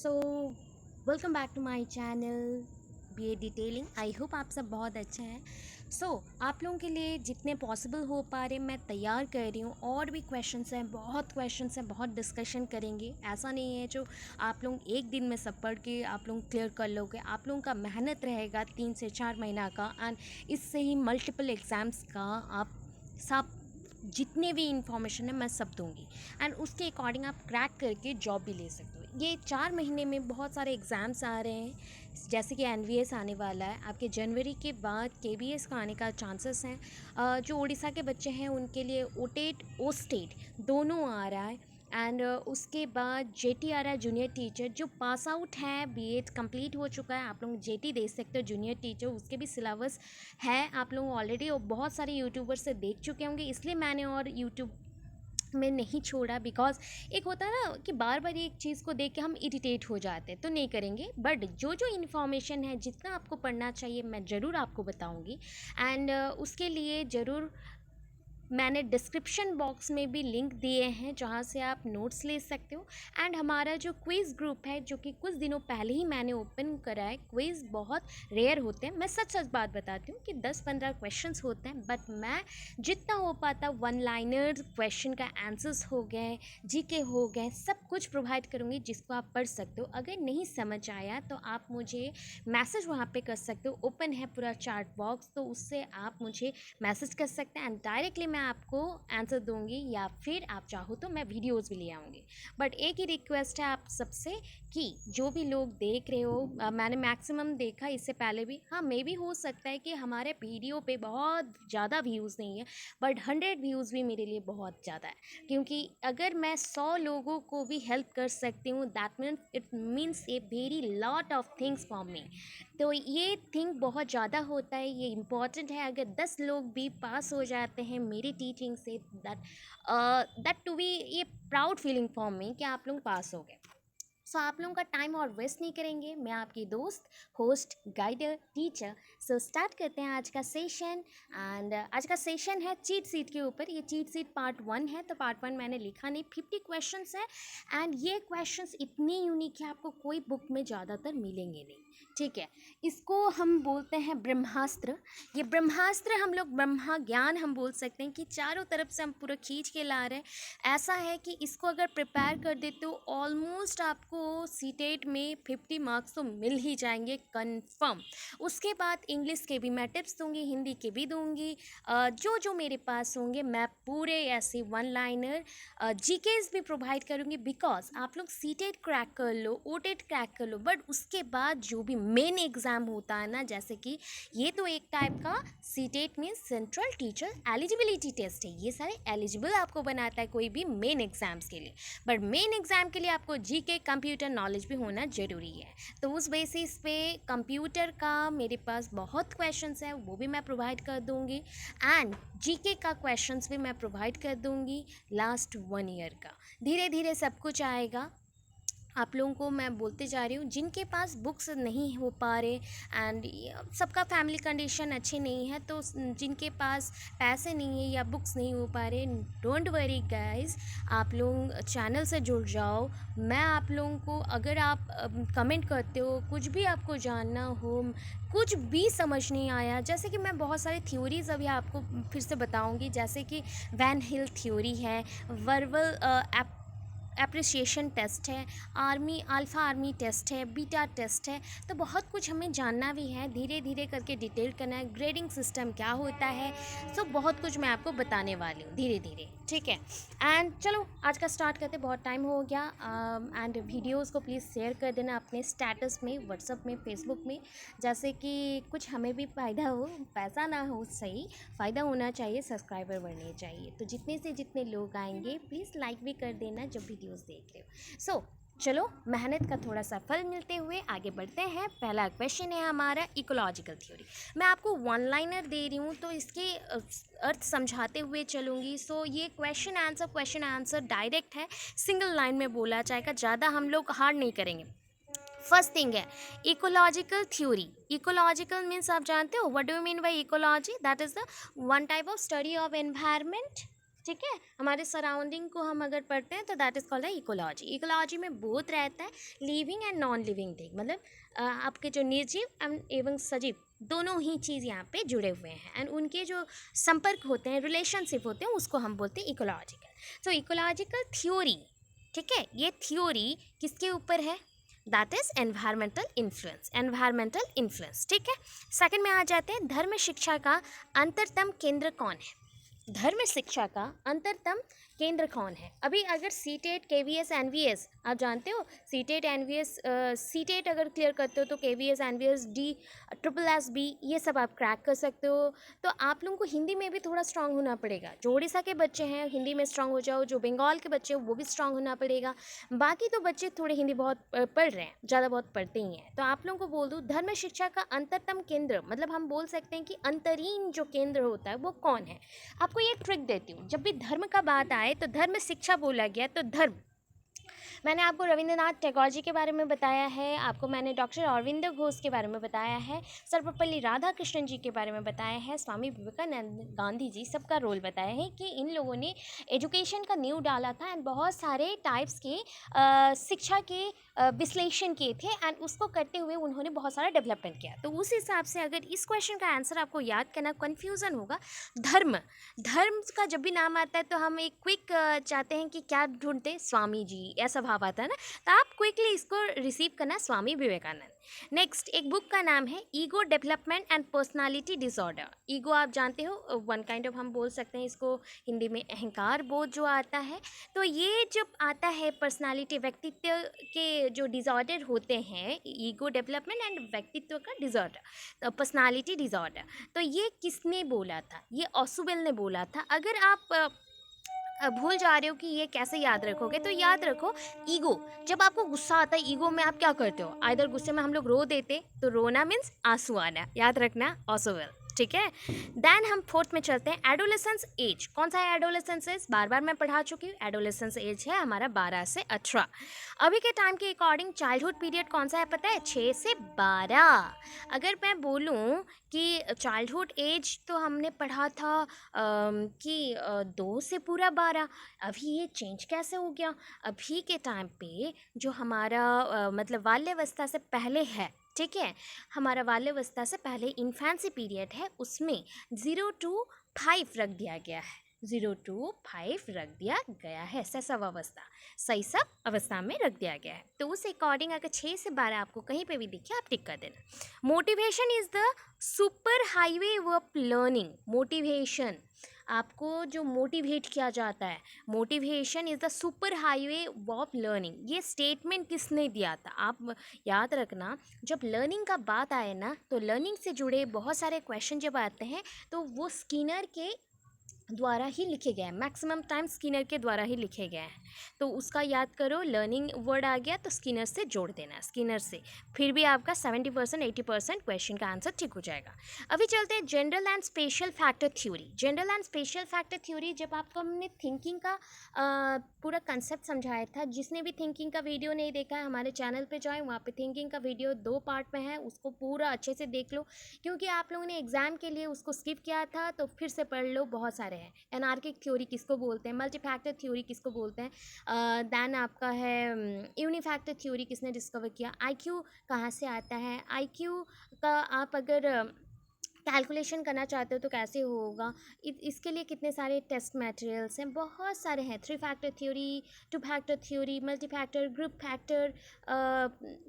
So welcome back to my channel BA detailing. I hope आप सब बहुत अच्छे हैं। आप लोगों के लिए जितने पॉसिबल हो पा रहे मैं तैयार कर रही हूँ। और भी क्वेश्चंस हैं, बहुत क्वेश्चंस हैं, बहुत डिस्कशन करेंगे। ऐसा नहीं है जो आप लोग एक दिन में सब पढ़ के आप लोग क्लियर कर लोगे। आप लोगों का मेहनत रहेगा 3 से 4 महीना का, एंड इससे ही मल्टीपल एग्ज़ाम्स का आप सब जितने भी इंफॉर्मेशन है मैं सब दूंगी, एंड उसके अकॉर्डिंग आप क्रैक करके जॉब भी ले सकते हो। ये 4 महीने में बहुत सारे एग्ज़ाम्स आ रहे हैं, जैसे कि एनवीएस आने वाला है आपके जनवरी के बाद, केबीएस का आने का चांसेस हैं। जो उड़ीसा के बच्चे हैं उनके लिए ओटेट ओ स्टेट दोनों आ रहा है। एंड उसके बाद जेटी आ रहा है, जूनियर टीचर। जो पास आउट है, बीएड कंप्लीट हो चुका है, आप लोग जेटी दे सकते हो जूनियर टीचर। उसके भी सिलेबस है, आप लोग ऑलरेडी बहुत सारे यूट्यूबर से देख चुके होंगे, इसलिए मैंने और यूट्यूब में नहीं छोड़ा। बिकॉज एक होता है ना कि बार बार एक चीज़ को देख के हम इरिटेट हो जाते हैं, तो नहीं करेंगे। बट जो जो इन्फॉर्मेशन है, जितना आपको पढ़ना चाहिए, मैं ज़रूर आपको बताऊंगी। एंड उसके लिए ज़रूर मैंने डिस्क्रिप्शन बॉक्स में भी लिंक दिए हैं जहाँ से आप नोट्स ले सकते हो। एंड हमारा जो क्विज़ ग्रुप है, जो कि कुछ दिनों पहले ही मैंने ओपन करा है, क्विज़ बहुत रेयर होते हैं, मैं सच सच बात बताती हूँ कि 10-15 क्वेश्चंस होते हैं। बट मैं जितना हो पाता वन लाइनर क्वेश्चन का आंसर्स हो गए, जीके हो गए, सब कुछ प्रोवाइड करूँगी जिसको आप पढ़ सकते हो। अगर नहीं समझ आया तो आप मुझे मैसेज वहाँ पे कर सकते हो, ओपन है पूरा चैट बॉक्स, तो उससे आप मुझे मैसेज कर सकते हैं एंड डायरेक्टली मैं आपको आंसर दूंगी, या फिर आप चाहो तो मैं वीडियोस भी ले आऊँगी। बट एक ही रिक्वेस्ट है आप सबसे कि जो भी लोग देख रहे हो, मैंने मैक्सिमम देखा इससे पहले भी, हाँ मे भी हो सकता है कि हमारे वीडियो पे बहुत ज़्यादा व्यूज़ नहीं है, बट 100 व्यूज़ भी मेरे लिए बहुत ज़्यादा है। क्योंकि अगर मैं 100 लोगों को भी हेल्प कर सकती हूँ, that means it means a very lot of things for me. तो ये थिंग बहुत ज़्यादा होता है, ये इम्पॉर्टेंट है। अगर 10 लोग भी पास हो जाते हैं मेरी टीचिंग से, दैट टू बी ये प्राउड फीलिंग फॉर मी कि आप लोग पास हो गए। आप लोगों का टाइम और वेस्ट नहीं करेंगे, मैं आपकी दोस्त, होस्ट, गाइडर, टीचर। स्टार्ट करते हैं आज का सेशन। एंड आज का सेशन है चीट सीट के ऊपर। ये चीट सीट पार्ट 1 है, तो पार्ट 1 मैंने लिखा नहीं, 50 क्वेश्चंस है। एंड ये क्वेश्चंस इतनी यूनिक है, आपको कोई बुक में ज़्यादातर मिलेंगे नहीं। ठीक है, इसको हम बोलते हैं ब्रह्मास्त्र। ये ब्रह्मास्त्र हम लोग ब्रह्मा ज्ञान हम बोल सकते हैं कि चारों तरफ से हम पूरा खींच के ला रहे हैं। ऐसा है कि इसको अगर प्रिपेयर कर देते हो, ऑलमोस्ट आपको सीटेट में 50 मार्क्स तो मिल ही जाएंगे कंफर्म। उसके बाद इंग्लिश के भी मैं टिप्स दूंगी, हिंदी के भी दूंगी। जो जो मेरे पास होंगे मैं पूरे ऐसे वन लाइनर जीकेस भी प्रोवाइड करूंगी। बिकॉज आप लोग सीटेट क्रैक कर लो, ओटेट क्रैक कर लो, बट उसके बाद जो भी मेन एग्ज़ाम होता है ना, जैसे कि ये तो एक टाइप का CTET means central teacher eligibility test है, ये सारे एलिजिबल आपको बनाता है कोई भी मेन एग्ज़ाम्स के लिए। बट मेन एग्ज़ाम के लिए आपको जीके कंप्यूटर नॉलेज भी होना ज़रूरी है। तो उस बेसिस पे कंप्यूटर का मेरे पास बहुत क्वेश्चंस है, वो भी मैं प्रोवाइड कर दूंगी। एंड जीके का क्वेश्चंस भी मैं प्रोवाइड कर दूंगी लास्ट 1 ईयर का। धीरे धीरे सब कुछ आएगा। आप लोगों को मैं बोलते जा रही हूँ, जिनके पास बुक्स नहीं हो पा रहे, एंड सबका फैमिली कंडीशन अच्छी नहीं है, तो जिनके पास पैसे नहीं है या बुक्स नहीं हो पा रहे, डोंट वरी गाइस, आप लोग चैनल से जुड़ जाओ। मैं आप लोगों को, अगर आप कमेंट करते हो, कुछ भी आपको जानना हो, कुछ भी समझ नहीं आया, जैसे कि मैं बहुत सारी थ्योरीज अभी आपको फिर से बताऊंगी, जैसे कि वैन हिल थ्योरी है, वर्बल एप्रिसिएशन टेस्ट है, आर्मी अल्फ़ा आर्मी टेस्ट है, बीटा टेस्ट है। तो बहुत कुछ हमें जानना भी है, धीरे धीरे करके डिटेल करना है, ग्रेडिंग सिस्टम क्या होता है। बहुत कुछ मैं आपको बताने वाली हूँ धीरे धीरे। ठीक है, एंड चलो आज का स्टार्ट करते, बहुत टाइम हो गया। एंड वीडियोस को प्लीज़ शेयर कर देना अपने स्टेटस में, व्हाट्सअप में, फेसबुक में, जैसे कि कुछ हमें भी फ़ायदा हो, पैसा ना हो, सही फ़ायदा होना चाहिए, सब्सक्राइबर बढ़ने चाहिए। तो जितने से जितने लोग आएंगे प्लीज़ लाइक भी कर देना जब वीडियोस देख रहे हो। चलो मेहनत का थोड़ा सा फल मिलते हुए आगे बढ़ते हैं। पहला क्वेश्चन है हमारा इकोलॉजिकल थ्योरी। मैं आपको वन लाइनर दे रही हूँ, तो इसके अर्थ समझाते हुए चलूँगी। ये क्वेश्चन आंसर डायरेक्ट है, सिंगल लाइन में बोला जाएगा, ज़्यादा हम लोग हार्ड नहीं करेंगे। फर्स्ट थिंग है इकोलॉजिकल थ्योरी। इकोलॉजिकल मीन्स आप जानते हो what do you mean by ecology? That is the one type of study of environment, ठीक है, हमारे सराउंडिंग को हम अगर पढ़ते हैं तो that is called ecology. Ecology में बोथ रहता है, living and non living thing, मतलब आपके जो निर्जीव एवं सजीव दोनों ही चीज़ यहाँ पे जुड़े हुए हैं, एंड उनके जो संपर्क होते हैं, रिलेशनशिप होते हैं, उसको हम बोलते हैं इकोलॉजिकल। तो इकोलॉजिकल थ्योरी, ठीक है, ये थ्योरी किसके ऊपर है? That is environmental influence, environmental influence, ठीक है। सेकंड में आ जाते हैं, धर्म शिक्षा का अंतरतम केंद्र कौन है? धर्म शिक्षा का अंतरतम केंद्र कौन है? अभी अगर C TET, K V S, N V S आप जानते हो, C TET, N V S, C TET अगर क्लियर करते हो तो K V S, N V S, D, triple S B, ये सब आप क्रैक कर सकते हो। तो आप लोगों को हिंदी में भी थोड़ा स्ट्रांग होना पड़ेगा। जो उड़ीसा के बच्चे हैं हिंदी में स्ट्रांग हो जाओ, जो बंगाल के बच्चे हैं वो भी स्ट्रांग होना पड़ेगा। बाकी तो बच्चे थोड़े हिंदी बहुत पढ़ रहे हैं, ज़्यादा बहुत पढ़ते ही हैं। तो आप लोगों को बोल दूँ, धर्म शिक्षा का अंतरतम केंद्र, मतलब हम बोल सकते हैं कि अंतरीन जो केंद्र होता है वो कौन है? आपको ये ट्रिक देती हूँ, जब भी धर्म का बात आए तो धर्म शिक्षा बोला गया तो धर्म, मैंने आपको रविंद्रनाथ टैगोर जी के बारे में बताया है, आपको मैंने डॉक्टर अरविंद घोष के बारे में बताया है, सर्वपल्ली राधाकृष्णन जी के बारे में बताया है, स्वामी विवेकानंद, गांधी जी, सबका रोल बताया है कि इन लोगों ने एजुकेशन का नींव डाला था एंड बहुत सारे टाइप्स के शिक्षा के विश्लेषण किए थे, एंड उसको करते हुए उन्होंने बहुत सारा डेवलपमेंट किया। तो उस हिसाब से अगर इस क्वेश्चन का आंसर आपको याद करना कन्फ्यूज़न होगा, धर्म, धर्म का जब भी नाम आता है तो हम एक क्विक चाहते हैं कि क्या ढूंढते, स्वामी जी, ऐसा भाव आता है ना, तो आप क्विकली इसको रिसीव करना, स्वामी विवेकानंद। नेक्स्ट एक बुक का नाम है ego development and personality disorder. Ego आप जानते हो, वन काइंड ऑफ हम बोल सकते हैं इसको हिंदी में अहंकार बोध जो आता है। तो ये जब आता है पर्सनालिटी, व्यक्तित्व के जो डिसऑर्डर होते हैं, ईगो डेवलपमेंट एंड व्यक्तित्व का डिसऑर्डर, तो पर्सनालिटी डिसऑर्डर, तो ये किसने बोला था? ये ऑसुवेल ने बोला था। अगर आप भूल जा रहे हो कि ये कैसे याद रखोगे, तो याद रखो, ईगो, जब आपको गुस्सा आता है ईगो में आप क्या करते हो? आइदर गुस्से में हम लोग रो देते, तो रोना मीन्स आंसू आना, याद रखना, ऑसोवेल, ठीक है। देन हम फोर्थ में चलते हैं, एडोलेसेंस एज। कौन सा है एडोलेसेंस एज? बार बार मैं पढ़ा चुकी हूँ, एडोलेसेंस एज है हमारा 12 से 18। अभी के टाइम के अकॉर्डिंग चाइल्डहुड पीरियड कौन सा है पता है? 6 से 12। अगर मैं बोलूँ कि चाइल्डहुड एज तो हमने पढ़ा था कि 2 से पूरा 12, अभी ये चेंज कैसे हो गया? अभी के टाइम पे जो हमारा मतलब बाल्यावस्था से पहले है, ठीक है, हमारा बाल्यावस्था से पहले इन्फेंसी पीरियड है, उसमें 0 to 5 रख दिया गया है, 0 to 5 रख दिया गया है, शैशवावस्था, शैशव अवस्था में रख दिया गया है। तो उस अकॉर्डिंग अगर 6 से 12 आपको कहीं पे भी दिखे आप टिक कर देना। Motivation is the super highway of learning. Motivation, आपको जो मोटिवेट किया जाता है, motivation is the super highway of learning, ये स्टेटमेंट किसने दिया था? आप याद रखना, जब लर्निंग का बात आए ना, तो लर्निंग से जुड़े बहुत सारे क्वेश्चन जब आते हैं तो वो स्किनर के द्वारा ही लिखे गए हैं, मैक्सिमम टाइम स्किनर के द्वारा ही लिखे गए हैं। तो उसका याद करो, लर्निंग वर्ड आ गया तो स्किनर से जोड़ देना, स्किनर से, फिर भी आपका 70% 80% क्वेश्चन का आंसर ठीक हो जाएगा। अभी चलते हैं general and special factor theory. General and special factor theory, जब आपको हमने थिंकिंग का पूरा कंसेप्ट समझाया था, जिसने भी थिंकिंग का वीडियो नहीं देखा है हमारे चैनल पे जाए, वहाँ पे थिंकिंग का वीडियो 2 पार्ट में है, उसको पूरा अच्छे से देख लो, क्योंकि आप लोगों ने एग्ज़ाम के लिए उसको स्किप किया था, तो फिर से पढ़ लो, बहुत सारे हैं। एनार्किक थ्योरी किसको बोलते हैं, मल्टीफैक्टर थ्योरी किसको बोलते हैं, दैन आपका है यूनिफैक्टर थ्योरी किसने डिस्कवर किया, आईक्यू कहाँ से आता है, आईक्यू का आप अगर कैलकुलेशन करना चाहते हो तो कैसे होगा, इसके लिए कितने सारे टेस्ट मटेरियल्स हैं, बहुत सारे हैं, 3 factor theory, 2 factor theory, multi factor, group factor,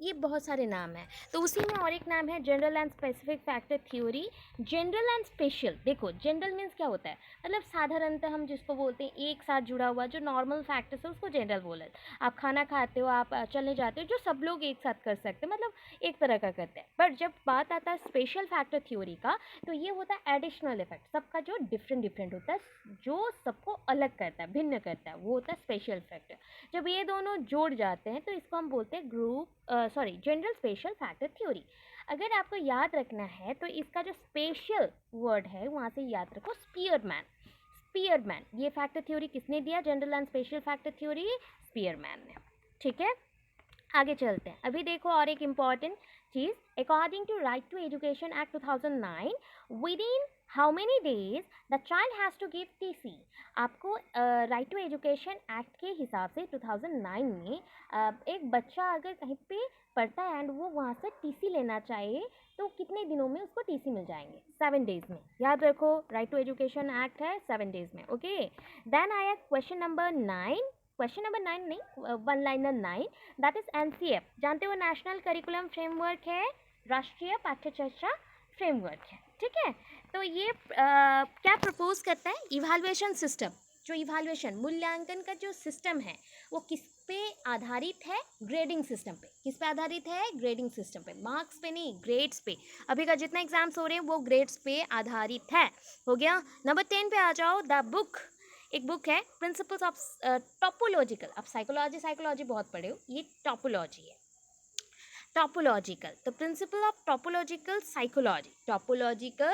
ये बहुत सारे नाम हैं। तो उसी में और एक नाम है general and specific factor theory. General and special, देखो जनरल मीन्स क्या होता है, मतलब साधारणतः हम जिसको बोलते हैं एक साथ जुड़ा हुआ जो नॉर्मल फैक्टर्स है उसको जनरल बोला। आप खाना खाते हो, आप चलने जाते हो, जो सब लोग एक साथ कर सकते हैं, मतलब एक तरह का करते हैं। बट जब बात आता है स्पेशल फैक्टर थ्योरी का, तो ये होता है एडिशनल इफेक्ट, सबका जो डिफरेंट होता है, जो सबको अलग करता है, भिन्न करता है, वो होता है स्पेशल फैक्टर। जब ये दोनों जोड़ जाते हैं तो इसको हम बोलते हैं जनरल स्पेशल फैक्टर थ्योरी। अगर आपको याद रखना है तो इसका जो स्पेशल वर्ड है वहाँ से याद रखो, स्पीयरमैन। स्पीयरमैन, ये फैक्टर थ्योरी किसने दिया, general and special factor theory Spearman ने, ठीक है। आगे चलते हैं, अभी देखो और एक इम्पॉर्टेंट चीज़, according to right to education act 2009, within how many days the child has to give TC. आपको राइट टू एजुकेशन एक्ट के हिसाब से 2009 में एक बच्चा अगर कहीं पे पढ़ता है एंड वो वहाँ से टीसी लेना चाहे तो कितने दिनों में उसको टीसी मिल जाएंगे? 7 डेज में। याद रखो, राइट टू एजुकेशन एक्ट है 7 डेज में। ओके, देन आया क्वेश्चन नंबर 9। क्वेश्चन नंबर 9 नहीं, one liner 9, that is NCF. जानते हो नेशनल करिकुलम फ्रेमवर्क है, राष्ट्रीय पाठ्यचर्या फ्रेमवर्क है, ठीक है। तो ये क्या प्रपोज करता है? Evaluation system. जो इवैल्यूएशन मूल्यांकन का जो सिस्टम है वो किस पे आधारित है? ग्रेडिंग सिस्टम पे। किस पे आधारित है? ग्रेडिंग सिस्टम पे, मार्क्स पे नहीं, ग्रेड्स पे। अभी का जितना एग्जाम्स हो रहे हैं वो ग्रेड्स पे आधारित है। हो गया। नंबर 10 पे आ जाओ। द बुक, एक बुक है प्रिंसिपल्स ऑफ टोपोलॉजिकल। आप साइकोलॉजी बहुत पढ़े हो, ये टोपोलॉजी है। टॉपोलॉजिकल, तो प्रिंसिपल ऑफ टॉपोलॉजिकल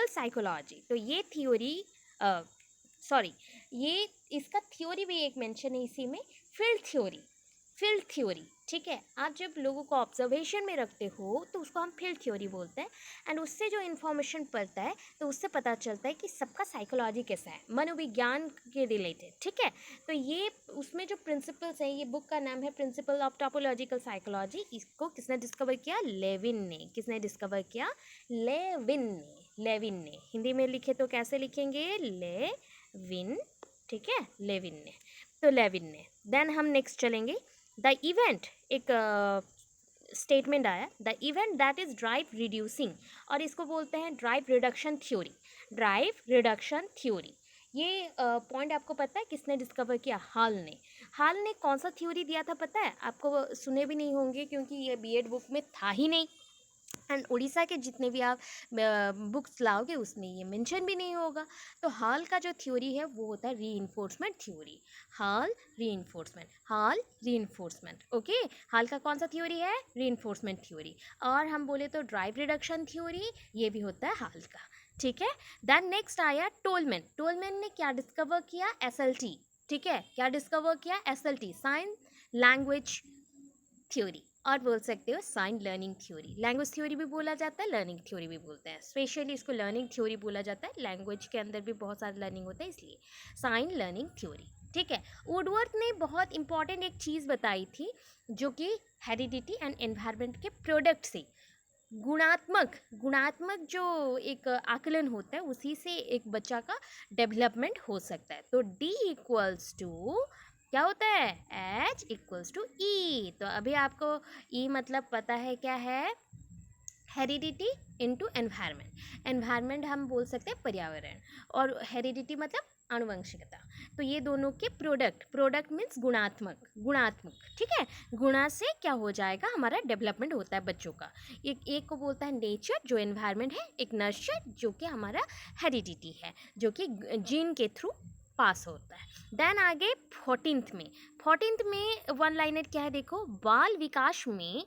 साइकोलॉजी। तो ये थ्योरी, सॉरी, ये इसका थ्योरी भी एक मेंशन है इसी में, फील्ड थ्योरी, ठीक है। आप जब लोगों को ऑब्जर्वेशन में रखते हो तो उसको हम फील्ड थ्योरी बोलते हैं। एंड उससे जो इन्फॉर्मेशन पड़ता है तो उससे पता चलता है कि सबका साइकोलॉजी कैसा है, मनोविज्ञान के रिलेटेड, ठीक है। तो ये उसमें जो प्रिंसिपल्स हैं, ये बुक का नाम है प्रिंसिपल ऑफ टॉपोलॉजिकल साइकोलॉजी। इसको किसने डिस्कवर किया? लेविन ने। किसने डिस्कवर किया? लेविन ने। हिंदी में लिखे तो कैसे लिखेंगे? लेविन, ठीक है, लेविन ने। तो लेविन ने। देन हम नेक्स्ट चलेंगे। द इवेंट, एक स्टेटमेंट आया, the event that is drive reducing, और इसको बोलते हैं ड्राइव रिडक्शन थ्योरी। ये पॉइंट आपको पता है किसने डिस्कवर किया? हाल ने कौन सा थ्योरी दिया था पता है आपको? सुने भी नहीं होंगे क्योंकि ये बीएड बुक में था ही नहीं। एंड उड़ीसा के जितने भी आप बुक्स लाओगे उसमें ये मेंशन भी नहीं होगा। तो हाल का जो थ्योरी है वो होता है रीइंफोर्समेंट थ्योरी। हाल रीइंफोर्समेंट, ओके। हाल का कौन सा थ्योरी है? Reinforcement theory. और हम बोले तो ड्राइव रिडक्शन थ्योरी, ये भी होता है हाल का, ठीक है। देन नेक्स्ट आया टोलमैन ने क्या डिस्कवर किया? एसएलटी, ठीक है। क्या डिस्कवर किया? एसएलटी, साइन लैंग्वेज थ्योरी, और बोल सकते हो sign learning theory. Language theory भी बोला जाता है, लर्निंग थ्योरी भी बोलते हैं। स्पेशली इसको लर्निंग थ्योरी बोला जाता है, लैंग्वेज के अंदर भी बहुत सारा लर्निंग होता है इसलिए साइन लर्निंग थ्योरी, ठीक है। वुडवर्थ ने बहुत इंपॉर्टेंट एक चीज़ बताई थी जो कि हेरिडिटी एंड एनवायरनमेंट के प्रोडक्ट से गुणात्मक जो एक आकलन होता है उसी से एक बच्चा का डेवलपमेंट हो सकता है। तो D इक्वल्स टू क्या होता है? H equals to E। तो अभी आपको E मतलब पता है क्या है? हेरिडिटी इनटू एनवायरनमेंट हम बोल सकते हैं पर्यावरण, और हेरिडिटी मतलब आनुवंशिकता। तो ये दोनों के प्रोडक्ट मीन्स गुणात्मक, ठीक है। गुणा से क्या हो जाएगा? हमारा डेवलपमेंट होता है बच्चों का। एक को बोलता है नेचर जो एनवायरनमेंट है, एक नर्चर जो कि हमारा हेरिडिटी है, जो कि जीन के थ्रू पास होता है। देन आगे 14th में वन लाइनर क्या है देखो, बाल विकास में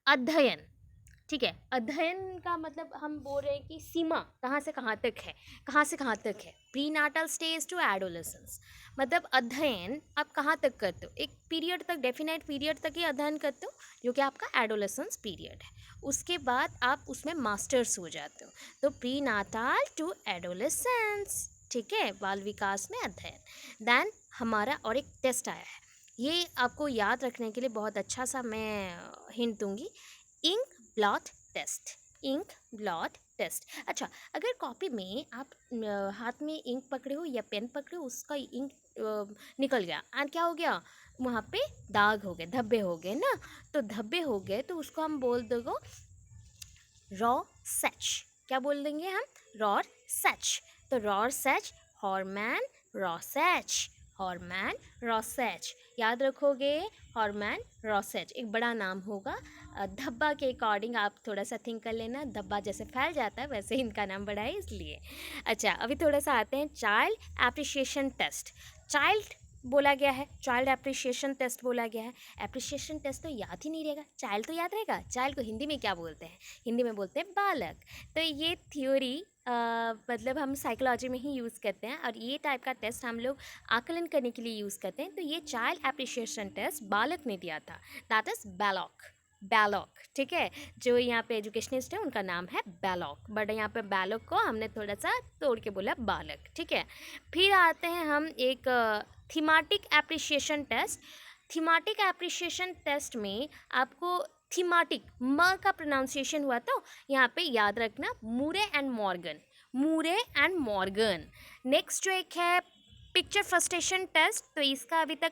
अध्ययन, ठीक है। अध्ययन का मतलब हम बोल रहे हैं कि सीमा कहाँ से कहाँ तक है, prenatal stage to adolescence. मतलब अध्ययन आप कहाँ तक करते हो? एक पीरियड तक, डेफिनेट पीरियड तक ही अध्ययन करते हो जो कि आपका एडोलेसेंस पीरियड है। उसके बाद आप उसमें मास्टर्स हो जाते हो। तो प्री नाटल टू एडोलेसेंस, ठीक है, बाल विकास में अध्ययन। देन हमारा और एक टेस्ट आया है, ये आपको याद रखने के लिए बहुत अच्छा सा मैं हिंट दूंगी। Ink blot test. अच्छा, अगर कॉपी में आप हाथ में इंक पकड़े हो या पेन पकड़े हो, उसका इंक निकल गया और क्या हो गया? वहाँ पे दाग हो गए, धब्बे हो गए ना। तो धब्बे हो गए तो उसको हम बोल दोगे रॉ सच। क्या बोल देंगे हम? रॉ सच। तो रॉ सच, हॉर्मैन रॉसेच, याद रखोगे। हॉर्मैन रॉसेच एक बड़ा नाम होगा। धब्बा के अकॉर्डिंग आप थोड़ा सा थिंक कर लेना, धब्बा जैसे फैल जाता है वैसे इनका नाम बड़ा है इसलिए। अच्छा, अभी थोड़ा सा आते हैं चाइल्ड एप्रिशिएशन टेस्ट। चाइल्ड बोला गया है, चाइल्ड एप्रिशिएशन टेस्ट बोला गया है। एप्रिशिएशन टेस्ट तो याद ही नहीं रहेगा, चाइल्ड तो याद रहेगा। चाइल्ड को हिंदी में क्या बोलते हैं? हिंदी में बोलते हैं बालक। तो ये थ्योरी मतलब हम साइकोलॉजी में ही यूज़ करते हैं, और ये टाइप का टेस्ट हम लोग आकलन करने के लिए यूज़ करते हैं। तो ये चाइल्ड एप्रिशिएशन टेस्ट बालक ने दिया था, दैट इज़ बैलॉक, बैलॉक, ठीक है। जो यहाँ पे एजुकेशनिस्ट है उनका नाम है बैलॉक, बट यहाँ पे बैलॉक को हमने थोड़ा सा तोड़ के बोला बालक, ठीक है। फिर आते हैं हम एक thematic appreciation test. Thematic appreciation test में आपको थीमेटिक म का प्रोनाउंसिएशन हुआ तो यहाँ पे याद रखना Moore and Morgan, Moore and Morgan. Next जो एक है पिक्चर फ्रस्ट्रेशन टेस्ट, तो इसका अभी तक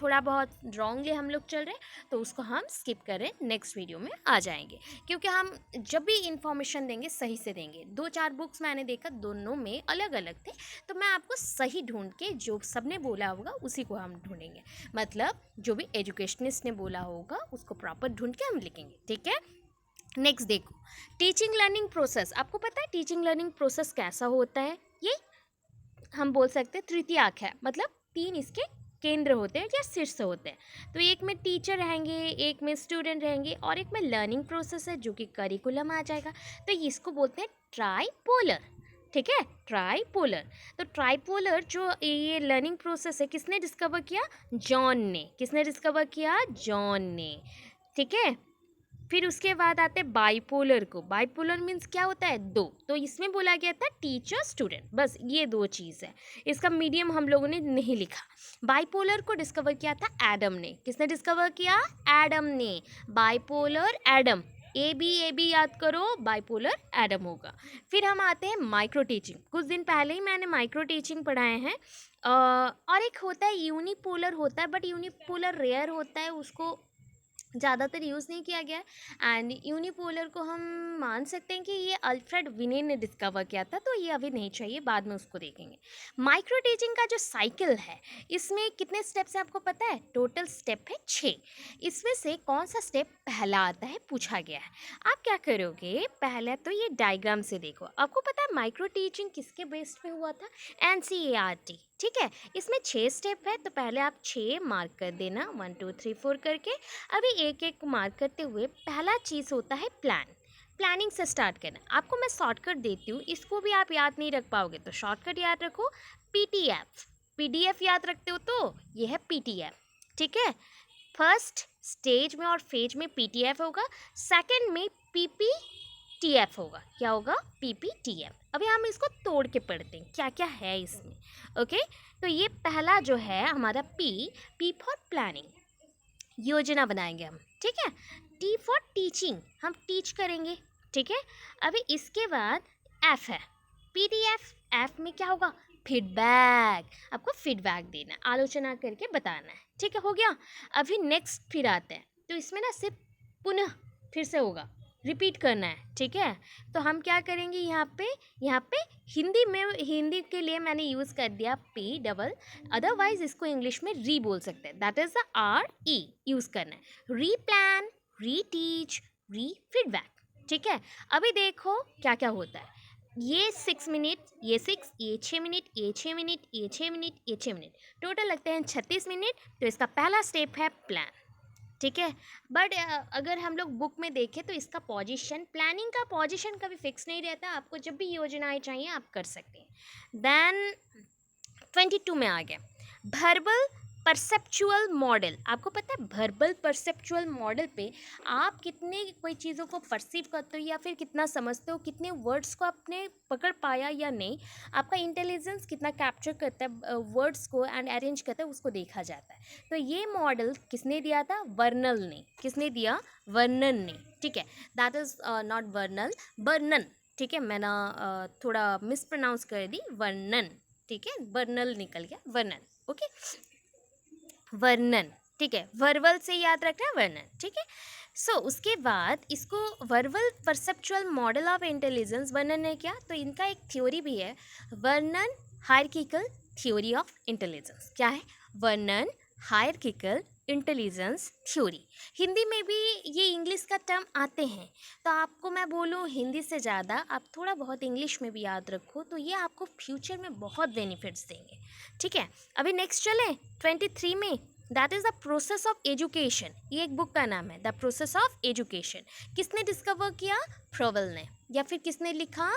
थोड़ा बहुत रॉन्गली हम लोग चल रहे हैं, तो उसको हम स्किप करें, नेक्स्ट वीडियो में आ जाएंगे, क्योंकि हम जब भी इंफॉर्मेशन देंगे सही से देंगे। 2-4 बुक्स मैंने देखा, दोनों में अलग अलग थे, तो मैं आपको सही ढूंढ के जो सबने बोला होगा उसी को हम ढूंढेंगे, मतलब जो भी एजुकेशनिस्ट ने बोला होगा उसको प्रॉपर ढूंढ के हम लिखेंगे, ठीक है। नेक्स्ट देखो, टीचिंग लर्निंग प्रोसेस। आपको पता है टीचिंग लर्निंग प्रोसेस कैसा होता है? ये हम बोल सकते हैं तृतीय आँख है, मतलब 3 इसके केंद्र होते हैं या शीर्ष होते हैं। तो एक में टीचर रहेंगे, एक में स्टूडेंट रहेंगे, और एक में लर्निंग प्रोसेस है जो कि करिकुलम आ जाएगा। तो इसको बोलते हैं ट्राइपोलर, ठीक है, ट्राइपोलर। तो ट्राइपोलर जो ये लर्निंग प्रोसेस है किसने डिस्कवर किया? जॉन ने। किसने डिस्कवर किया? जॉन ने, ठीक है। फिर उसके बाद आते हैं बाइपोलर को। बाइपोलर मीन्स क्या होता है? 2। तो इसमें बोला गया था टीचर स्टूडेंट, बस ये 2 चीज़ है। इसका मीडियम हम लोगों ने नहीं लिखा। बाइपोलर को डिस्कवर किया था एडम ने। किसने डिस्कवर किया? एडम ने। बाइपोलर एडम, ए बी याद करो, बाइपोलर एडम होगा। फिर हम आते हैं माइक्रो टीचिंग। कुछ दिन पहले ही मैंने माइक्रो टीचिंग पढ़ाए हैं। और एक होता है यूनिपोलर होता है, बट यूनिपोलर रेयर होता है, उसको ज़्यादातर यूज़ नहीं किया गया है। एंड यूनिपोलर को हम मान सकते हैं कि ये अल्फ्रेड विने ने डिस्कवर किया था, तो ये अभी नहीं चाहिए, बाद में उसको देखेंगे। माइक्रो टीचिंग का जो साइकिल है, इसमें कितने स्टेप्स है आपको पता है? टोटल स्टेप है 6। इसमें से कौन सा स्टेप पहला आता है पूछा गया है। आप क्या करोगे? पहले तो ये डायग्राम से देखो। आपको पता है माइक्रो टीचिंग किसके बेस पे हुआ था? NCERT, ठीक है। इसमें 6 स्टेप है, तो पहले आप 6 मार्क कर देना, 1 2 3 4 करके। अभी एक एक को मार्क करते हुए पहला चीज़ होता है प्लान। प्लानिंग से स्टार्ट करना। आपको मैं शॉर्टकट देती हूँ, इसको भी आप याद नहीं रख पाओगे तो शॉर्टकट याद रखो, PTF। PDF याद रखते हो तो ये है PTF, ठीक है। फर्स्ट स्टेज में और फेज में PTF होगा, सेकंड में PPTF होगा। क्या होगा? PPTF। अभी हम इसको तोड़ के पढ़ते हैं क्या क्या है इसमें, ओके। तो ये पहला जो है हमारा P फॉर प्लानिंग, योजना बनाएंगे हम, ठीक है। T फॉर टीचिंग, हम टीच करेंगे, ठीक है। अभी इसके बाद F है, PDF। F में क्या होगा? फीडबैक। आपको फीडबैक देना है, आलोचना करके बताना है, ठीक है, हो गया। अभी नेक्स्ट फिर आते हैं, तो इसमें ना सिर्फ पुनः फिर से होगा, रिपीट करना है, ठीक है। तो हम क्या करेंगे यहाँ पे हिंदी के लिए मैंने यूज़ कर दिया P डबल, अदरवाइज इसको इंग्लिश में री बोल सकते हैं, that is the RE use करना है। री प्लान, री टीच, री फीडबैक, ठीक है। अभी देखो क्या क्या होता है। ये 6 मिनट, ये 6, ये 6 मिनट, ये 6 मिनट, ये 6 मिनट, ये 6 मिनट, टोटल लगते हैं 36 मिनट। तो इसका पहला स्टेप है प्लान, ठीक है। बट अगर हम लोग बुक में देखें तो इसका पोजीशन, प्लानिंग का पोजीशन कभी फिक्स नहीं रहता, आपको जब भी योजनाएं चाहिए आप कर सकते हैं। देन 22 में आ गया वर्बल परसेप्चुअल मॉडल। आपको पता है वर्बल परसेप्चुअल मॉडल पे आप कितने कोई चीज़ों को परसीव करते हो या फिर कितना समझते हो, कितने वर्ड्स को आपने पकड़ पाया या नहीं, आपका इंटेलिजेंस कितना कैप्चर करता है वर्ड्स को एंड अरेंज करता है, उसको देखा जाता है। तो ये मॉडल किसने दिया था? वर्नल ने। किसने दिया? वर्नन ने, ठीक है। दैट इज़ नॉट वर्नल, वर्नन, ठीक है। मैंने थोड़ा मिस प्रोनाउंस कर दी, वर्नन, ठीक है, वर्नल निकल गया, वर्नन, ओके। वर्णन, ठीक है, वर्बल से याद रखना है, वर्णन, ठीक है। सो उसके बाद इसको verbal perceptual model of intelligence वर्णन है क्या? तो इनका एक थ्योरी भी है, वर्णन हायरार्किकल थ्योरी ऑफ इंटेलिजेंस। क्या है? वर्णन हायरार्किकल इंटेलिजेंस थ्योरी। हिंदी में भी ये इंग्लिश का टर्म आते हैं, तो आपको मैं बोलूँ हिंदी से ज़्यादा आप थोड़ा बहुत इंग्लिश में भी याद रखो, तो ये आपको फ्यूचर में बहुत बेनिफिट्स देंगे, ठीक है। अभी नेक्स्ट चले 23 में, that is the process of education. ये एक बुक का नाम है, द प्रोसेस ऑफ एजुकेशन। किसने डिस्कवर किया? फ्रोवेल ने। या फिर किसने लिखा?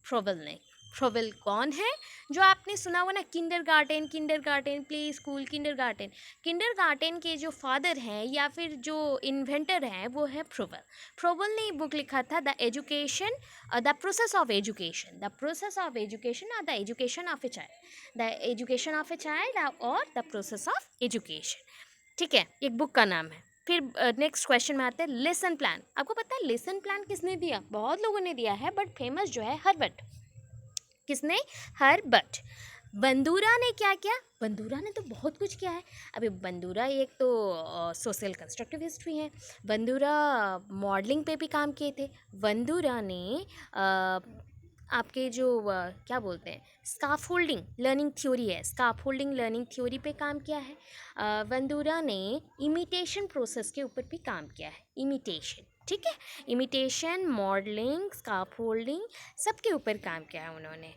फ्रोवेल ने। फ्रोवेल कौन है? जो आपने सुना हुआ ना, kindergarten, kindergarten, play school, kindergarten. Kindergarten के जो फादर हैं या फिर जो इन्वेंटर हैं वो है फ्रोवेल। फ्रोवेल ने बुक लिखा था the education, the process of education, the process of education और the education of a child, the education of a child और द प्रोसेस ऑफ एजुकेशन। ठीक है, एक बुक का नाम है। फिर नेक्स्ट क्वेश्चन में आते हैं लेसन प्लान। आपको पता है लेसन प्लान किसने दिया? बहुत लोगों ने दिया है, बट फेमस जो है हर्बर्ट। किसने? हर्बर्ट। बंदूरा ने क्या किया? बंदूरा ने तो बहुत कुछ किया है। अभी बंदूरा एक तो सोशल कंस्ट्रक्टिव हिस्ट्री है। बंदूरा मॉडलिंग पे भी काम किए थे। बंदूरा ने आपके जो क्या बोलते हैं, स्काफोल्डिंग लर्निंग थ्योरी है, स्काफोल्डिंग लर्निंग थ्योरी पे काम किया है। बंदूरा ने इमिटेशन प्रोसेस के ऊपर भी काम किया है। इमिटेशन, ठीक है, इमिटेशन, मॉडलिंग, स्काफोल्डिंग, सबके ऊपर काम किया है उन्होंने।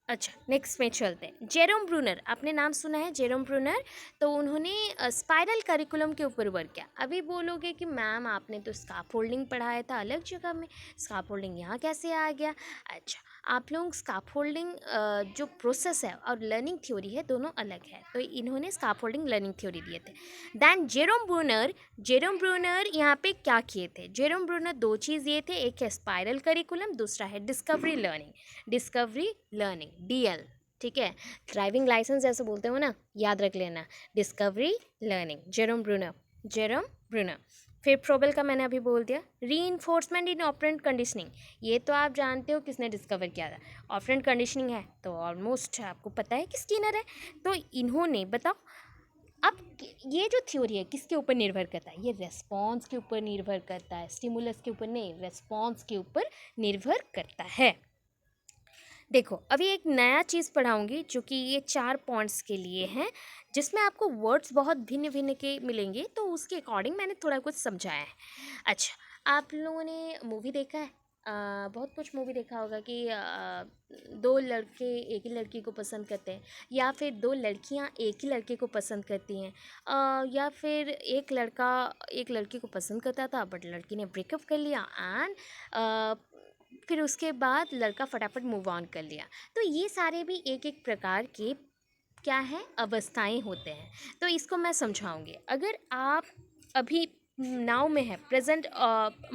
अच्छा, नेक्स्ट में चलते हैं। जेरोम ब्रूनर, आपने नाम सुना है जेरोम ब्रूनर? तो उन्होंने स्पाइरल करिकुलम के ऊपर वर्क किया। अभी बोलोगे कि मैम आपने तो स्काफोल्डिंग पढ़ाया था अलग जगह में, स्काफोल्डिंग यहाँ कैसे आ गया? अच्छा, आप लोग स्काफोल्डिंग जो प्रोसेस है और लर्निंग थ्योरी है दोनों अलग है, तो इन्होंने स्काफोल्डिंग लर्निंग थ्योरी दिए थे। दैन जेरोम ब्रूनर यहाँ पे क्या किए थे? जेरोम ब्रूनर दो चीज़ दिए थे, एक है स्पाइरल करिकुलम, दूसरा है डिस्कवरी लर्निंग, डीएल। ठीक है, ड्राइविंग लाइसेंस ऐसे बोलते हो ना, याद रख लेना, डिस्कवरी लर्निंग, जेरोम ब्रूनर। फिर फ्रोबेल का मैंने अभी बोल दिया। रीइंफोर्समेंट इन ऑपरेंट कंडीशनिंग, ये तो आप जानते हो किसने डिस्कवर किया था। ऑपरेंट कंडीशनिंग है तो ऑलमोस्ट आपको पता है कि स्किनर है। तो इन्होंने, बताओ अब ये जो थ्योरी है किसके ऊपर निर्भर करता है? ये रेस्पॉन्स के ऊपर निर्भर करता है, स्टिमुलस के ऊपर नहीं, रेस्पॉन्स के ऊपर निर्भर करता है। देखो, अभी एक नया चीज़ पढ़ाऊँगी जो कि ये 4 पॉइंट्स के लिए हैं, जिसमें आपको वर्ड्स बहुत भिन्न भिन्न के मिलेंगे, तो उसके अकॉर्डिंग मैंने थोड़ा कुछ समझाया है। अच्छा, आप लोगों ने मूवी देखा है? बहुत कुछ मूवी देखा होगा कि 2 लड़के एक ही लड़की को पसंद करते हैं, या फिर 2 लड़कियां एक ही लड़के को पसंद करती हैं, या फिर एक लड़का एक लड़की को पसंद करता था बट लड़की ने ब्रेकअप कर लिया एंड फिर उसके बाद लड़का फटाफट मूव ऑन कर लिया। तो ये सारे भी एक एक प्रकार के क्या है, अवस्थाएं होते हैं। तो इसको मैं समझाऊंगी। अगर आप अभी नाउ में है, प्रेजेंट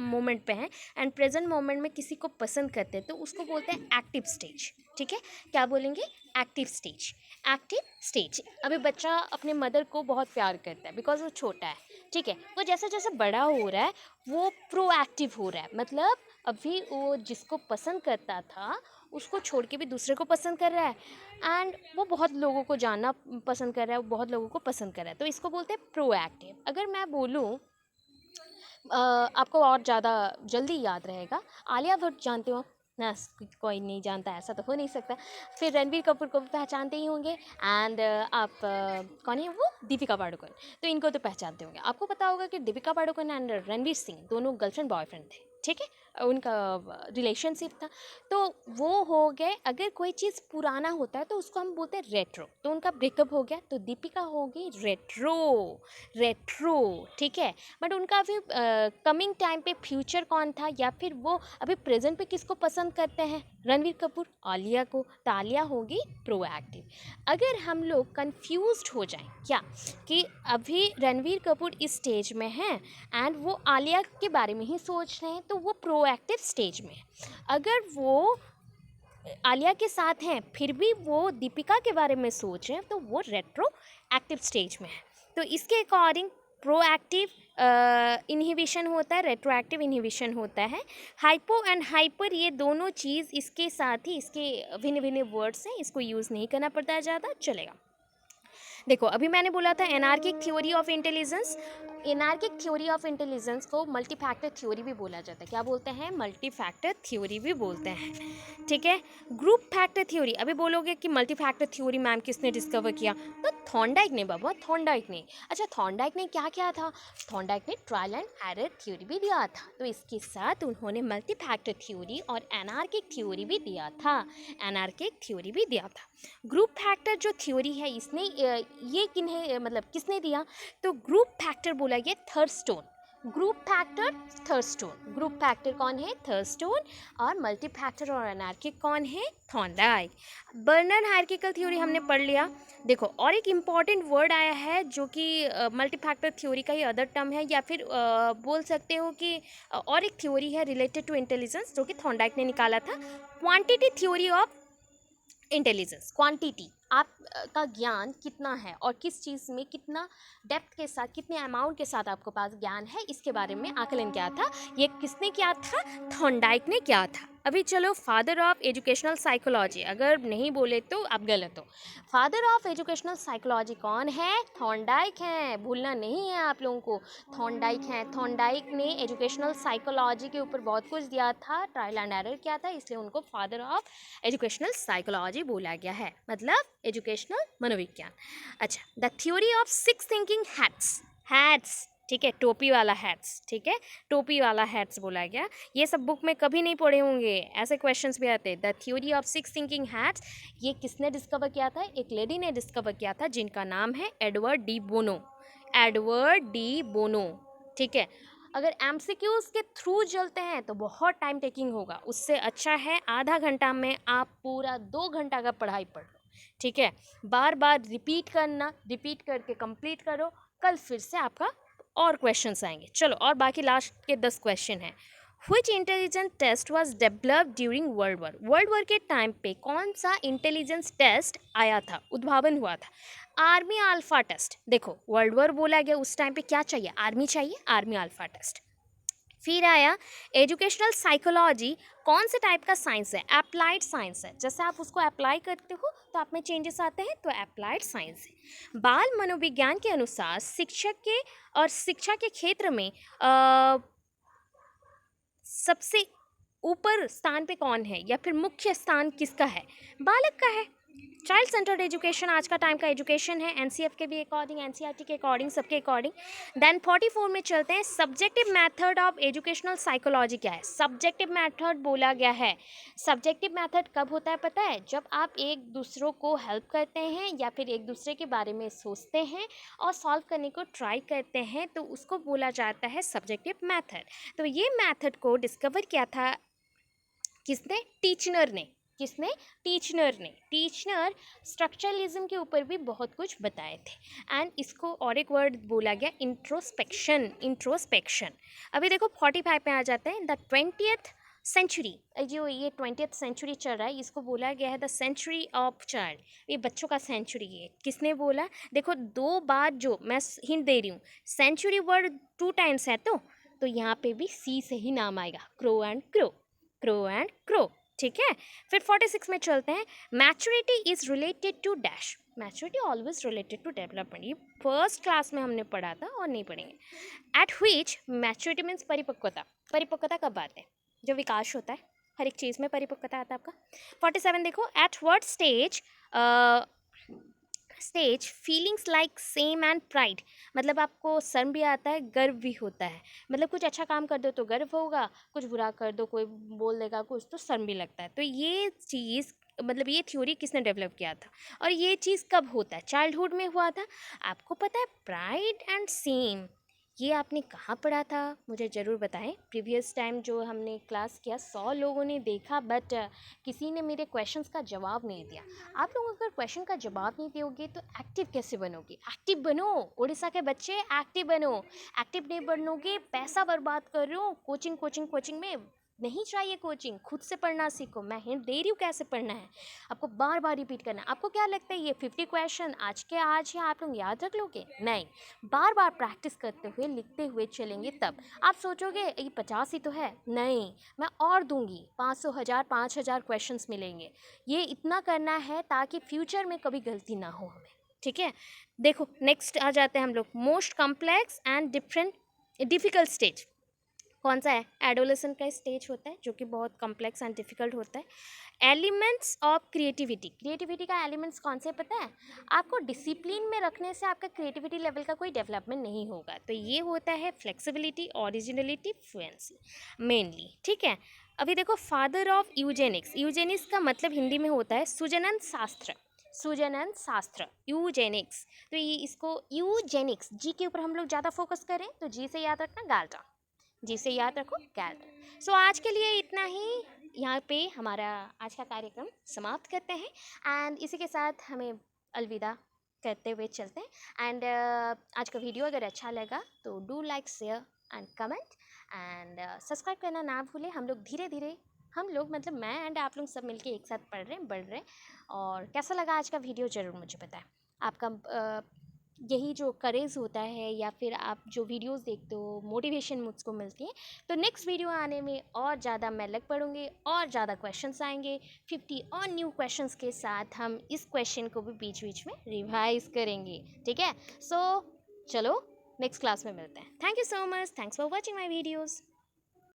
मोमेंट पे हैं एंड प्रेजेंट मोमेंट में किसी को पसंद करते हैं, तो उसको बोलते हैं एक्टिव स्टेज। ठीक है, क्या बोलेंगे? Active stage. Active stage. अभी बच्चा अपने मदर को बहुत प्यार करता है बिकॉज वो छोटा है। ठीक है, वो जैसे जैसे बड़ा हो रहा है वो प्रोएक्टिव हो रहा है, मतलब अभी वो जिसको पसंद करता था उसको छोड़ के भी दूसरे को पसंद कर रहा है एंड वो बहुत लोगों को जानना पसंद कर रहा है, वो बहुत लोगों को पसंद कर रहा है, तो इसको बोलते हैं प्रोएक्टिव। अगर मैं बोलूँ आपको और ज़्यादा जल्दी याद रहेगा, आलिया भट्ट जानते हो ना? कोई नहीं जानता, ऐसा तो हो नहीं सकता। फिर रणबीर कपूर को भी पहचानते ही होंगे एंड आप कौन है वो? दीपिका पादुकोण। तो इनको तो पहचानते होंगे। आपको पता होगा कि दीपिका पादुकोण एंड रणवीर सिंह दोनों गर्लफ्रेंड बॉयफ्रेंड थे। ठीक है, उनका रिलेशनशिप था। तो वो हो गए। अगर कोई चीज़ पुराना होता है तो उसको हम बोलते हैं रेट्रो। तो उनका ब्रेकअप हो गया तो दीपिका होगी रेट्रो। ठीक है, बट उनका अभी कमिंग टाइम पे फ्यूचर कौन था, या फिर वो अभी प्रेजेंट पे किसको पसंद करते हैं? रणवीर कपूर, आलिया को। तो आलिया होगी प्रोएक्टिव। अगर हम लोग कंफ्यूज्ड हो जाएं क्या कि अभी रणवीर कपूर इस स्टेज में हैं एंड वो आलिया के बारे में ही सोच रहे हैं, तो वो प्रोएक्टिव स्टेज में है। अगर वो आलिया के साथ हैं फिर भी वो दीपिका के बारे में सोच रहे हैं, तो वो रेट्रो एक्टिव स्टेज में है। तो इसके अकॉर्डिंग प्रोएक्टिव इनहिबिशन होता है, रेट्रोएक्टिव इनहिबिशन होता है। हाइपो एंड हाइपर ये दोनों चीज़ इसके साथ ही, इसके भिन्न भिन्न वर्ड्स हैं, इसको यूज़ नहीं करना पड़ता है ज़्यादा, चलेगा। देखो, अभी मैंने बोला था anarchic theory of intelligence. Anarchic theory of intelligence को मल्टी फैक्टर थ्योरी भी बोला जाता है। क्या बोलते हैं? मल्टी फैक्टर थ्योरी भी बोलते हैं। ठीक है, ग्रुप फैक्टर थ्योरी। अभी बोलोगे कि मल्टी फैक्टर थ्योरी मैम किसने डिस्कवर किया? तो थॉर्नडाइक ने बाबा, थॉर्नडाइक ने। अच्छा, थॉर्नडाइक ने क्या किया था? थॉर्नडाइक ने ट्रायल एंड एरर थ्योरी भी दिया था। तो इसके साथ उन्होंने मल्टी फैक्टर थ्योरी और एनार्किक थ्योरी भी दिया था। ग्रुप फैक्टर जो थ्योरी है इसने ये किन्हें, मतलब किसने दिया? तो ग्रुप फैक्टर बोला गया Thurstone. Group factor Thurstone. Group factor कौन है? थर्स्टोन। और मल्टी फैक्टर और एनार्किक कौन है? थॉर्नडाइक। बर्नर हायरार्किकल थ्योरी हमने पढ़ लिया। देखो और एक इम्पॉर्टेंट वर्ड आया है जो कि मल्टी फैक्टर थ्योरी का ही अदर टर्म है, या फिर बोल सकते हो कि और एक थ्योरी है रिलेटेड टू इंटेलिजेंस जो कि थॉर्नडाइक ने निकाला था, quantity theory of intelligence. Quantity, आप का ज्ञान कितना है और किस चीज़ में कितना डेप्थ के साथ, कितने अमाउंट के साथ आपके पास ज्ञान है, इसके बारे में आकलन क्या था, ये किसने किया था? थॉर्नडाइक ने किया था। अभी चलो फादर ऑफ एजुकेशनल साइकोलॉजी, अगर नहीं बोले तो आप गलत हो। फादर ऑफ एजुकेशनल साइकोलॉजी कौन है? थॉर्नडाइक हैं, भूलना नहीं है आप लोगों को। थॉर्नडाइक हैं। थॉर्नडाइक ने एजुकेशनल साइकोलॉजी के ऊपर बहुत कुछ दिया था, ट्रायल एंड एरर किया था, इसलिए उनको फादर ऑफ एजुकेशनल साइकोलॉजी बोला गया है, मतलब एजुकेशनल मनोविज्ञान। अच्छा, the theory of six thinking hats. Hats, ठीक है, टोपी वाला हैट्स, ठीक है, टोपी वाला हैट्स बोला गया। ये सब बुक में कभी नहीं पढ़े होंगे, ऐसे क्वेश्चंस भी आते हैं। The theory of six thinking hats, ये किसने डिस्कवर किया था? एक लेडी ने डिस्कवर किया था जिनका नाम है Edward de Bono. Edward de Bono, ठीक है। अगर एमसीक्यूज के थ्रू चलते हैं तो बहुत टाइम टेकिंग होगा, उससे अच्छा है आधा घंटा में आप पूरा 2 घंटा का पढ़ाई पढ़ लो, ठीक है। बार बार रिपीट करना, रिपीट करके कंप्लीट करो, कल फिर से आपका और क्वेश्चंस आएंगे। चलो, और बाकी लास्ट के 10 क्वेश्चन हैं। Which intelligence test was developed during world war? World war के टाइम पे कौन सा इंटेलिजेंस टेस्ट आया था, उद्भावन हुआ था? Army alpha test. देखो वर्ल्ड वॉर बोला गया, उस टाइम पे क्या चाहिए? आर्मी चाहिए, आर्मी अल्फा टेस्ट। फिर आया एजुकेशनल साइकोलॉजी, कौन से टाइप का साइंस है? अप्लाइड साइंस है, जैसे आप उसको अप्लाई करते हो तो आप में चेंजेस आते हैं, तो अप्लाइड साइंस है। बाल मनोविज्ञान के अनुसार शिक्षक के और शिक्षा के क्षेत्र में सबसे ऊपर स्थान पे कौन है, या फिर मुख्य स्थान किसका है? बालक का है। चाइल्ड सेंटर्ड एजुकेशन आज का टाइम का एजुकेशन है, एनसीएफ के भी अकॉर्डिंग, एनसीईआरटी के अकॉर्डिंग, सबके अकॉर्डिंग। देन 44 में चलते हैं। Subjective method of educational psychology क्या है? सब्जेक्टिव मेथड बोला गया है। सब्जेक्टिव मेथड कब होता है पता है? जब आप एक दूसरों को हेल्प करते हैं या फिर एक दूसरे के बारे में सोचते हैं और सॉल्व करने को ट्राई करते हैं, तो उसको बोला जाता है सब्जेक्टिव मेथड। तो ये मेथड को डिस्कवर किया था किसने? टीचनर ने। किसने? टीचनर ने। टीचनर स्ट्रक्चरलिज्म के ऊपर भी बहुत कुछ बताए थे। एंड इसको और एक वर्ड बोला गया, इंट्रोस्पेक्शन। इंट्रोस्पेक्शन। अभी देखो 45 पे आ जाते हैं। द 20th सेंचुरी, जो ये 20th सेंचुरी चल रहा है, इसको बोला गया है द सेंचुरी ऑफ चाइल्ड। ये बच्चों का सेंचुरी है। किसने बोला? देखो 2 बार जो मैं हिंट दे रही हूँ, सेंचुरी वर्ड 2 टाइम्स है, तो यहाँ पे भी सी से ही नाम आएगा, Crow and Crow. Crow and Crow, ठीक है। फिर 46 में चलते हैं। Maturity is related to dash. Maturity always related to development, ये फर्स्ट क्लास में हमने पढ़ा था और नहीं पढ़ेंगे। एट व्हिच मैच्योरिटी मीन्स परिपक्वता। परिपक्वता कब आते हैं? जो विकास होता है, हर एक चीज़ में परिपक्वता आता है आपका। 47 देखो। At what stage feelings like same and pride, मतलब आपको शर्म भी आता है, गर्व भी होता है। मतलब कुछ अच्छा काम कर दो तो गर्व होगा, कुछ बुरा कर दो, कोई बोल देगा कुछ, तो शर्म भी लगता है। तो ये चीज़, मतलब ये थ्योरी किसने डेवलप किया था और ये चीज़ कब होता है? चाइल्डहुड में हुआ था। आपको पता है प्राइड एंड सेम, ये आपने कहाँ पढ़ा था? मुझे ज़रूर बताएं। प्रीवियस टाइम जो हमने क्लास किया 100 लोगों ने देखा, बट किसी ने मेरे क्वेश्चंस का जवाब नहीं दिया। आप लोग अगर क्वेश्चन का जवाब नहीं दोगे तो एक्टिव कैसे बनोगे? एक्टिव बनो, उड़ीसा के बच्चे एक्टिव बनो। एक्टिव नहीं बनोगे, पैसा बर्बाद कर रहे हो कोचिंग कोचिंग कोचिंग में। नहीं चाहिए कोचिंग, खुद से पढ़ना सीखो। मैं हिंट दे रही हूँ कैसे पढ़ना है, आपको बार बार रिपीट करना है। आपको क्या लगता है ये 50 क्वेश्चन आज के आज ही आप लोग याद रख लोगे? नहीं, बार बार प्रैक्टिस करते हुए, लिखते हुए चलेंगे तब। आप सोचोगे ये 50 ही तो है, नहीं, मैं और दूंगी 500, 1000, 5000 क्वेश्चंस मिलेंगे। ये इतना करना है ताकि फ्यूचर में कभी गलती ना हो हमें, ठीक है। देखो नेक्स्ट आ जाते हैं हम लोग। Most complex and difficult stage कौन सा है? एडोलेसेंट का स्टेज होता है जो कि बहुत कॉम्प्लेक्स एंड डिफिकल्ट होता है। एलिमेंट्स ऑफ क्रिएटिविटी, क्रिएटिविटी का एलिमेंट्स कौन से पता है आपको? डिसिप्लिन में रखने से आपका क्रिएटिविटी लेवल का कोई डेवलपमेंट नहीं होगा। तो ये होता है फ्लेक्सिबिलिटी, ओरिजिनलिटी, फ्लुएंसी मेनली, ठीक है। अभी देखो फादर ऑफ यूजेनिक्स। यूजेनिक्स का मतलब हिंदी में होता है सुजनन शास्त्र। सुजनन शास्त्र, यूजेनिक्स। तो ये इसको यूजेनिक्स, जी के ऊपर हम लोग ज़्यादा फोकस करें तो जी से याद रखना गाल्टन, जी से याद रखो गाल्टन। सो आज के लिए इतना ही, यहाँ पे हमारा आज का कार्यक्रम समाप्त करते हैं एंड इसी के साथ हमें अलविदा करते हुए चलते हैं। एंड आज का वीडियो अगर अच्छा लगा तो do like, share and comment and subscribe करना ना भूलें। हम लोग धीरे धीरे, हम लोग मतलब मैं एंड आप लोग सब मिलके एक साथ पढ़ रहे हैं, बढ़ रहे हैं। और कैसा लगा आज का वीडियो ज़रूर मुझे बताएं। आपका यही जो करेज होता है या फिर आप जो वीडियोस देखते हो, मोटिवेशन मुझको मिलती है। तो नेक्स्ट वीडियो आने में और ज़्यादा मैं लग पड़ूँगी और ज़्यादा क्वेश्चंस आएंगे। 50 और न्यू क्वेश्चंस के साथ हम इस क्वेश्चन को भी बीच बीच में रिवाइज करेंगे, ठीक है। सो चलो नेक्स्ट क्लास में मिलते हैं। Thank you so much, thanks for watching my videos.